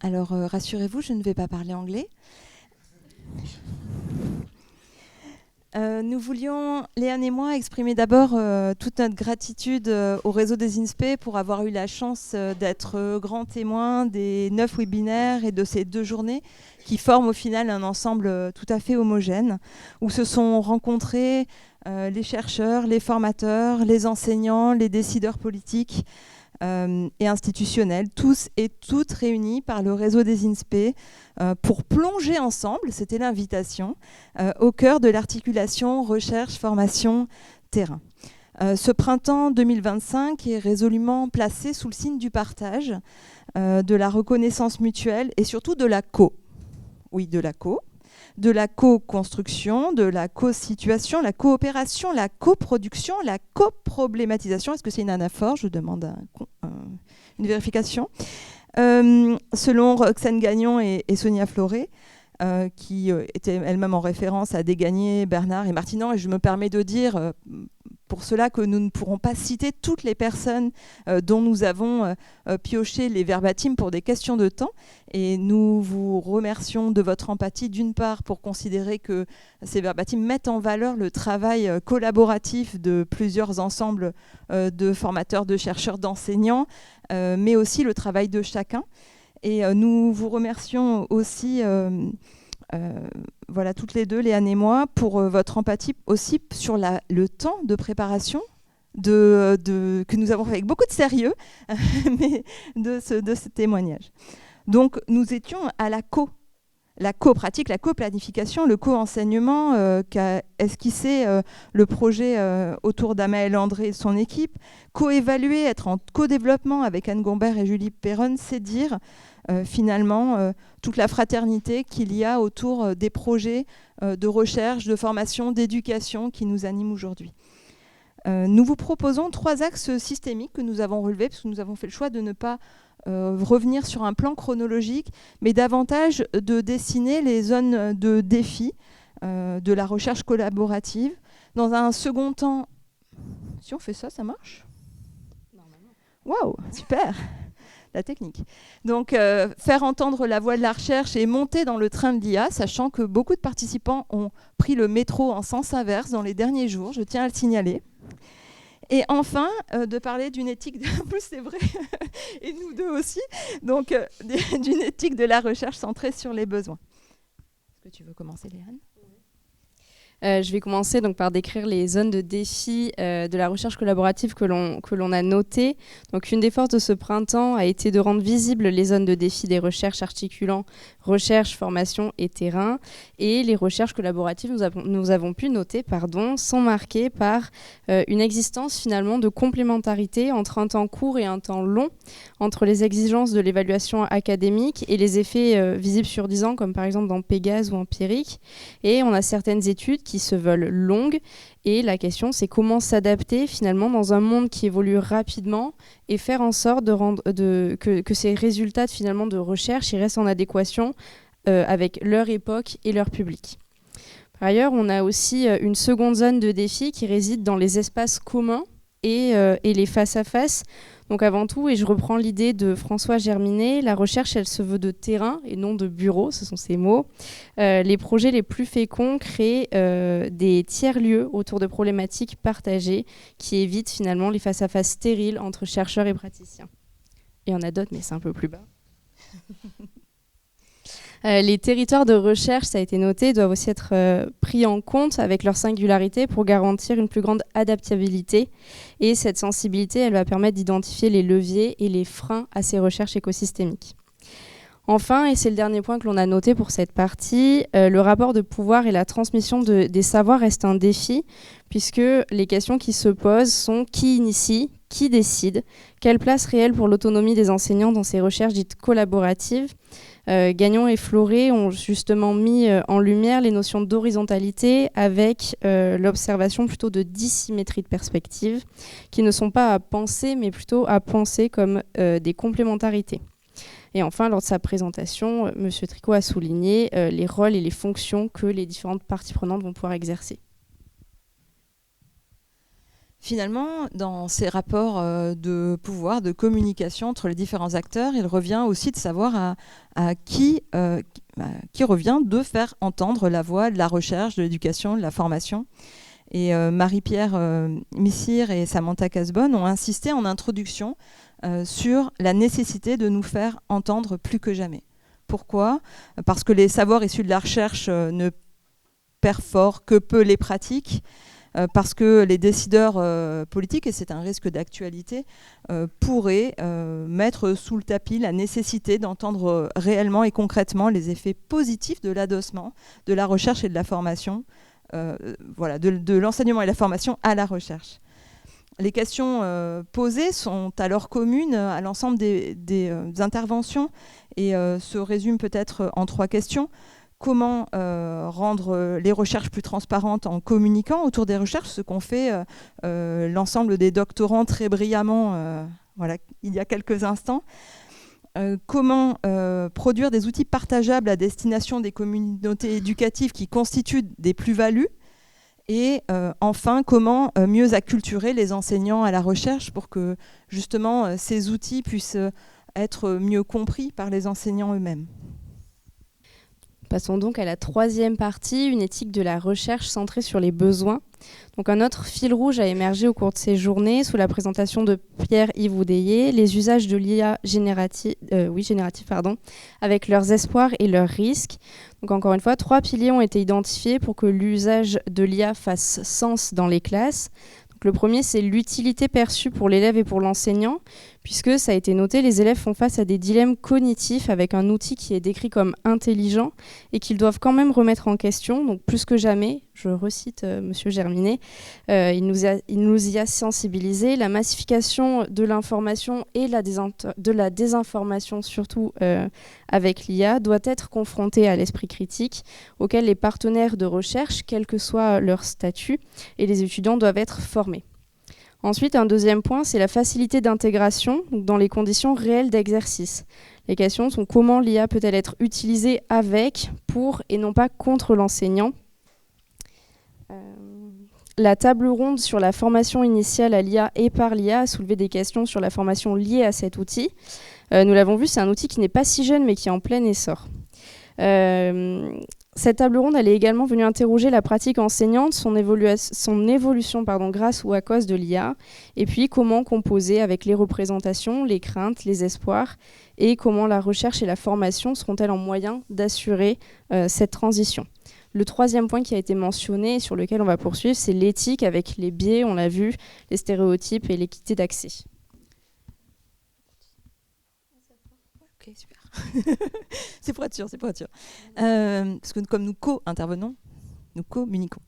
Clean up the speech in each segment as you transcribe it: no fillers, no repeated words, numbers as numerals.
Alors, rassurez-vous, je ne vais pas parler anglais. Nous voulions, Léane et moi, exprimer d'abord toute notre gratitude au réseau des INSPE pour avoir eu la chance d'être grands témoins des 9 webinaires et de ces 2 journées qui forment au final un ensemble tout à fait homogène, où se sont rencontrés les chercheurs, les formateurs, les enseignants, les décideurs politiques et institutionnels, tous et toutes réunis par le réseau des INSPE pour plonger ensemble, c'était l'invitation, au cœur de l'articulation recherche, formation, terrain. Ce printemps 2025 est résolument placé sous le signe du partage, de la reconnaissance mutuelle et surtout de la de la co-construction, de la co-situation, la coopération, la coproduction, la coproblématisation. Est-ce que c'est une anaphore? Je demande une vérification. Selon Roxane Gagnon et Sonia Floré, qui étaient elles-mêmes en référence à Desgagnés, Bernard et Martinant, et je me permets de dire pour cela que nous ne pourrons pas citer toutes les personnes dont nous avons pioché les verbatims pour des questions de temps, et nous vous remercions de votre empathie d'une part pour considérer que ces verbatims mettent en valeur le travail collaboratif de plusieurs ensembles de formateurs, de chercheurs, d'enseignants, mais aussi le travail de chacun. Et nous vous remercions aussi voilà, toutes les deux, Léane et moi, pour votre empathie aussi sur le temps de préparation que nous avons fait avec beaucoup de sérieux, mais de ce témoignage. Donc nous étions à la co-pratique, la co-planification, le co-enseignement qu'a esquissé le projet autour d'Amaël André et son équipe. Co-évaluer, être en co-développement avec Anne Gombert et Julie Perron, c'est dire finalement toute la fraternité qu'il y a autour des projets de recherche, de formation, d'éducation qui nous animent aujourd'hui. Nous vous proposons 3 axes systémiques que nous avons relevés, parce que nous avons fait le choix de ne pas revenir sur un plan chronologique, mais davantage de dessiner les zones de défi de la recherche collaborative. Dans un second temps, si on fait ça, ça marche ? Normalement. Waouh, super, la technique. Donc, faire entendre la voix de la recherche et monter dans le train de l'IA, sachant que beaucoup de participants ont pris le métro en sens inverse dans les derniers jours, je tiens à le signaler. Et enfin, de parler d'une éthique, en plus c'est vrai, et nous deux aussi, donc d'une éthique de la recherche centrée sur les besoins. Est-ce que tu veux commencer, Léane ? Je vais commencer donc par décrire les zones de défi de la recherche collaborative que l'on a notées. Donc, une des forces de ce printemps a été de rendre visibles les zones de défi des recherches articulant recherche, formation et terrain. Et les recherches collaboratives, nous avons pu noter, sont marquées par une existence finalement de complémentarité entre un temps court et un temps long, entre les exigences de l'évaluation académique et les effets visibles sur 10 ans, comme par exemple dans Pégase ou Empirique. Et on a certaines études qui se veulent longues, et la question c'est comment s'adapter finalement dans un monde qui évolue rapidement et faire en sorte que ces résultats finalement de recherche ils restent en adéquation avec leur époque et leur public. Par ailleurs, on a aussi une seconde zone de défi qui réside dans les espaces communs et les face-à-face. Donc avant tout, et je reprends l'idée de François Germinet, la recherche, elle se veut de terrain et non de bureau, ce sont ses mots. Les projets les plus féconds créent des tiers-lieux autour de problématiques partagées qui évitent finalement les face-à-face stériles entre chercheurs et praticiens. Il y en a d'autres, mais c'est un peu plus bas. Les territoires de recherche, ça a été noté, doivent aussi être pris en compte avec leur singularité pour garantir une plus grande adaptabilité. Et cette sensibilité, elle va permettre d'identifier les leviers et les freins à ces recherches écosystémiques. Enfin, et c'est le dernier point que l'on a noté pour cette partie, le rapport de pouvoir et la transmission des savoirs restent un défi, puisque les questions qui se posent sont qui initie, qui décide, quelle place réelle pour l'autonomie des enseignants dans ces recherches dites collaboratives. Gagnon et Floré ont justement mis en lumière les notions d'horizontalité avec l'observation plutôt de dissymétrie de perspective, qui ne sont pas à penser, mais plutôt à penser comme des complémentarités. Et enfin, lors de sa présentation, M. Tricot a souligné les rôles et les fonctions que les différentes parties prenantes vont pouvoir exercer. Finalement, dans ces rapports de pouvoir, de communication entre les différents acteurs, il revient aussi de savoir à qui revient de faire entendre la voix de la recherche, de l'éducation, de la formation. Et Marie-Pierre Missire et Samantha Casbonne ont insisté en introduction sur la nécessité de nous faire entendre plus que jamais. Pourquoi ? Parce que les savoirs issus de la recherche ne perforent que peu les pratiques, parce que les décideurs politiques, et c'est un risque d'actualité, pourraient mettre sous le tapis la nécessité d'entendre réellement et concrètement les effets positifs de l'adossement, de la recherche et de la formation, de l'enseignement et de la formation à la recherche. Les questions posées sont alors communes à l'ensemble des interventions et se résument peut-être en 3 questions. Comment rendre les recherches plus transparentes en communiquant autour des recherches, ce qu'ont fait l'ensemble des doctorants très brillamment il y a quelques instants. Comment produire des outils partageables à destination des communautés éducatives qui constituent des plus-values. Et enfin, comment mieux acculturer les enseignants à la recherche pour que justement ces outils puissent être mieux compris par les enseignants eux-mêmes. Passons donc à la 3e partie, une éthique de la recherche centrée sur les besoins. Donc un autre fil rouge a émergé au cours de ces journées sous la présentation de Pierre-Yves Oudéier, les usages de l'IA générative, avec leurs espoirs et leurs risques. Donc encore une fois, 3 piliers ont été identifiés pour que l'usage de l'IA fasse sens dans les classes. Donc le premier, c'est l'utilité perçue pour l'élève et pour l'enseignant, puisque ça a été noté, les élèves font face à des dilemmes cognitifs avec un outil qui est décrit comme intelligent et qu'ils doivent quand même remettre en question. Donc plus que jamais, je recite Monsieur Germinet, il nous y a sensibilisés. La massification de l'information et de la désinformation, surtout avec l'IA, doit être confrontée à l'esprit critique auquel les partenaires de recherche, quel que soit leur statut, et les étudiants doivent être formés. Ensuite, un deuxième point, c'est la facilité d'intégration dans les conditions réelles d'exercice. Les questions sont comment l'IA peut-elle être utilisée avec, pour et non pas contre l'enseignant. La table ronde sur la formation initiale à l'IA et par l'IA a soulevé des questions sur la formation liée à cet outil. Nous l'avons vu, c'est un outil qui n'est pas si jeune mais qui est en plein essor. Cette table ronde, elle est également venue interroger la pratique enseignante, son évolution grâce ou à cause de l'IA, et puis comment composer avec les représentations, les craintes, les espoirs, et comment la recherche et la formation seront-elles en moyen d'assurer cette transition. Le 3e point qui a été mentionné et sur lequel on va poursuivre, c'est l'éthique avec les biais, on l'a vu, les stéréotypes et l'équité d'accès. Ok, super. c'est pour être sûr. Parce que comme nous co-intervenons, nous communiquons.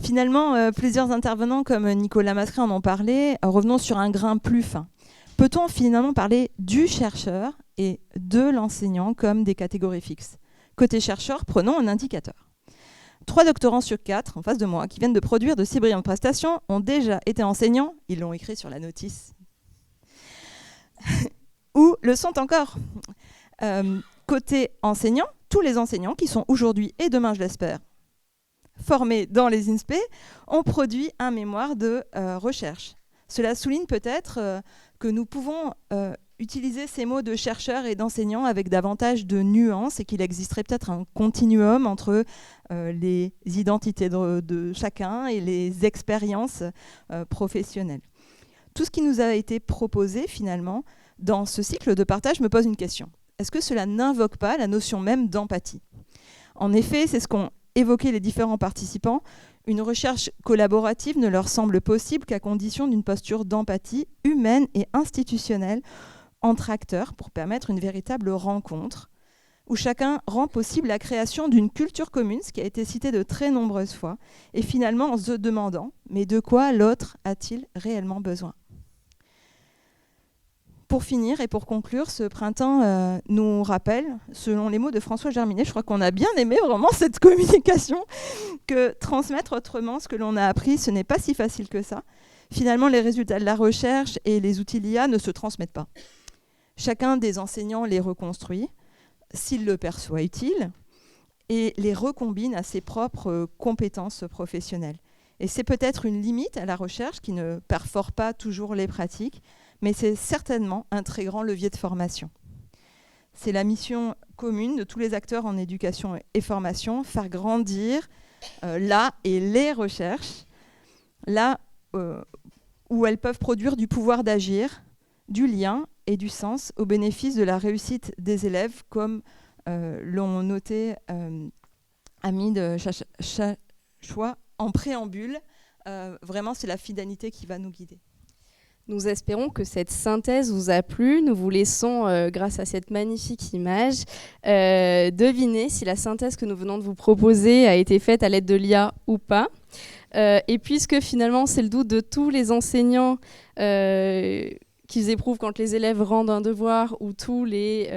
Finalement, plusieurs intervenants comme Nicolas Mascret en ont parlé. Revenons sur un grain plus fin. Peut-on finalement parler du chercheur et de l'enseignant comme des catégories fixes ? Côté chercheur, prenons un indicateur. 3 doctorants sur 4 en face de moi qui viennent de produire de si brillantes prestations ont déjà été enseignants, ils l'ont écrit sur la notice, ou le sont encore. Côté enseignants, tous les enseignants qui sont aujourd'hui et demain, je l'espère, formés dans les INSPE, ont produit un mémoire de recherche. Cela souligne peut-être que nous pouvons utiliser ces mots de chercheurs et d'enseignants avec davantage de nuances et qu'il existerait peut-être un continuum entre les identités de chacun et les expériences professionnelles. Tout ce qui nous a été proposé finalement dans ce cycle de partage me pose une question. Est-ce que cela n'invoque pas la notion même d'empathie ? En effet, c'est ce qu'ont évoqué les différents participants. Une recherche collaborative ne leur semble possible qu'à condition d'une posture d'empathie humaine et institutionnelle entre acteurs pour permettre une véritable rencontre où chacun rend possible la création d'une culture commune, ce qui a été cité de très nombreuses fois, et finalement en se demandant « mais de quoi l'autre a-t-il réellement besoin ?» Pour finir et pour conclure, ce printemps nous rappelle, selon les mots de François Germinet, je crois qu'on a bien aimé vraiment cette communication, que transmettre autrement ce que l'on a appris, ce n'est pas si facile que ça. Finalement, les résultats de la recherche et les outils l'IA ne se transmettent pas. Chacun des enseignants les reconstruit, s'il le perçoit utile, et les recombine à ses propres compétences professionnelles. Et c'est peut-être une limite à la recherche qui ne perfore pas toujours les pratiques, mais c'est certainement un très grand levier de formation. C'est la mission commune de tous les acteurs en éducation et formation, faire grandir la et les recherches, là où elles peuvent produire du pouvoir d'agir, du lien et du sens au bénéfice de la réussite des élèves, comme l'ont noté Hamid Chachoua en préambule. Vraiment, c'est la finalité qui va nous guider. Nous espérons que cette synthèse vous a plu. Nous vous laissons, grâce à cette magnifique image, deviner si la synthèse que nous venons de vous proposer a été faite à l'aide de l'IA ou pas. Et puisque finalement c'est le doute de tous les enseignants qu'ils éprouvent quand les élèves rendent un devoir, ou tous les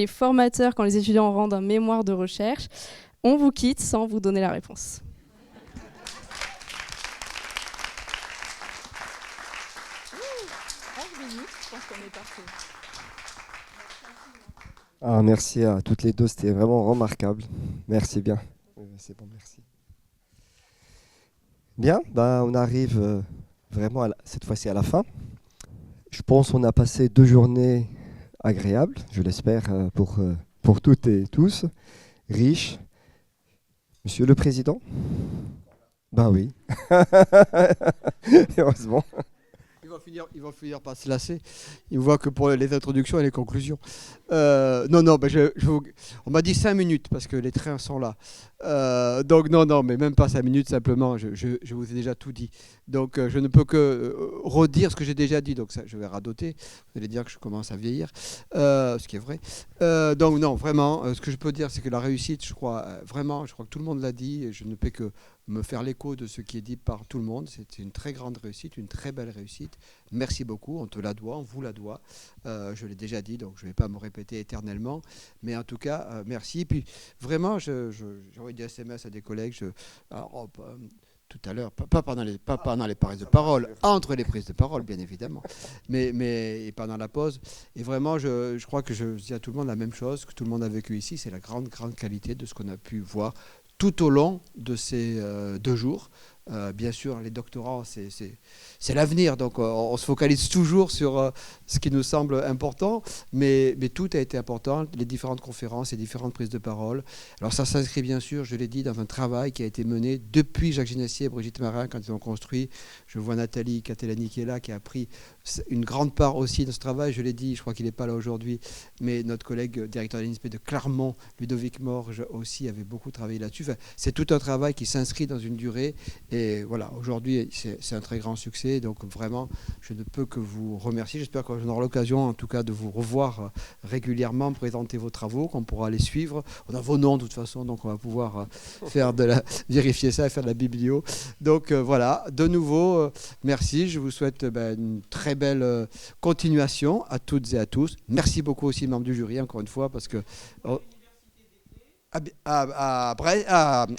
formateurs quand les étudiants rendent un mémoire de recherche, on vous quitte sans vous donner la réponse. Merci à toutes les deux, c'était vraiment remarquable. Merci bien. C'est bon, merci. Bien, on arrive vraiment cette fois-ci à la fin. Je pense qu'on a passé 2 journées agréables, je l'espère, pour toutes et tous, riches. Monsieur le Président ? Oui. Heureusement. Ils vont finir par se lasser. Ils voient que pour les introductions et les conclusions. On m'a dit 5 minutes parce que les trains sont là. Donc non, mais même pas 5 minutes, simplement, je vous ai déjà tout dit. Donc je ne peux que redire ce que j'ai déjà dit. Donc ça, je vais radoter. Vous allez dire que je commence à vieillir, ce qui est vrai. Donc non, vraiment, ce que je peux dire, c'est que la réussite, je crois que tout le monde l'a dit. Et je ne peux que me faire l'écho de ce qui est dit par tout le monde. C'est une très grande réussite, une très belle réussite. Merci beaucoup, on te la doit, on vous la doit. Je l'ai déjà dit, donc je ne vais pas me répéter éternellement. Mais en tout cas, merci. Et puis vraiment, j'ai envoyé des SMS à des collègues tout à l'heure, pas pendant les prises de parole, entre les prises de parole, bien évidemment, mais pendant la pause. Et vraiment, je crois que je dis à tout le monde la même chose, que tout le monde a vécu ici. C'est la grande qualité de ce qu'on a pu voir tout au long de ces 2 jours. Bien sûr, les doctorants, c'est l'avenir, donc on se focalise toujours sur ce qui nous semble important, mais tout a été important, les différentes conférences, les différentes prises de parole. Alors ça s'inscrit bien sûr, je l'ai dit, dans un travail qui a été mené depuis Jacques Ginessier et Brigitte Marin quand ils ont construit. Je vois Nathalie Catellani qui est là, qui a pris une grande part aussi dans ce travail. Je l'ai dit, je crois qu'il n'est pas là aujourd'hui, mais notre collègue directeur de l'INSPE de Clermont, Ludovic Morge, aussi avait beaucoup travaillé là-dessus. Enfin, c'est tout un travail qui s'inscrit dans une durée. Et voilà, aujourd'hui, c'est un très grand succès. Donc vraiment, je ne peux que vous remercier. J'espère qu'on aura l'occasion, en tout cas, de vous revoir régulièrement, présenter vos travaux, qu'on pourra les suivre. On a vos noms, de toute façon, donc on va pouvoir vérifier ça et faire de la biblio. Donc voilà, de nouveau, merci. Je vous souhaite une très belle continuation à toutes et à tous. Merci beaucoup aussi, membres du jury, encore une fois, parce que... À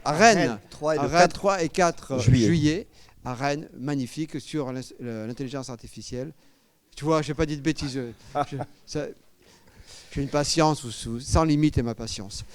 Rennes, 3 et 4 juillet, à Rennes, magnifique, sur l'intelligence artificielle. Tu vois, je n'ai pas dit de bêtises. J'ai une patience sans limite, et ma patience.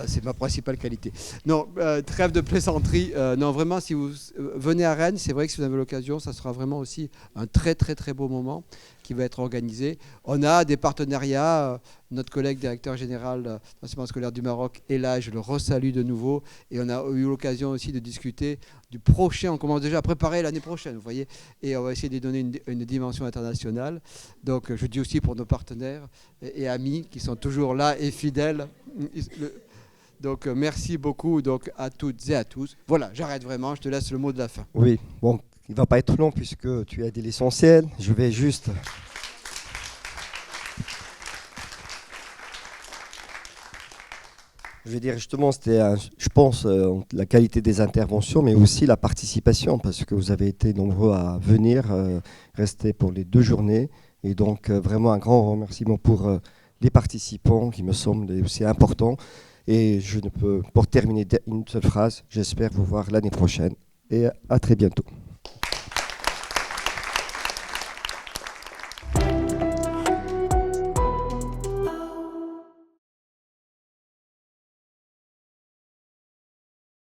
C'est ma principale qualité. Non, trêve de plaisanterie. Non, vraiment, si vous venez à Rennes, c'est vrai que si vous avez l'occasion, ça sera vraiment aussi un très, très, très beau moment qui va être organisé. On a des partenariats. Notre collègue directeur général de l'enseignement scolaire du Maroc est là, je le resalue de nouveau. Et on a eu l'occasion aussi de discuter du prochain. On commence déjà à préparer l'année prochaine, vous voyez. Et on va essayer de donner une dimension internationale. Donc, je dis aussi pour nos partenaires et amis qui sont toujours là et fidèles. Donc, merci beaucoup donc, à toutes et à tous. Voilà, j'arrête vraiment, je te laisse le mot de la fin. Oui, bon, il ne va pas être long puisque tu as dit l'essentiel. Je vais juste... Je vais dire justement, c'était, je pense, la qualité des interventions, mais aussi la participation, parce que vous avez été nombreux à venir, rester pour les 2 journées. Et donc, vraiment un grand remerciement pour les participants, qui me semble aussi important. Et je ne peux, pour terminer, une seule phrase, j'espère vous voir l'année prochaine. Et à très bientôt.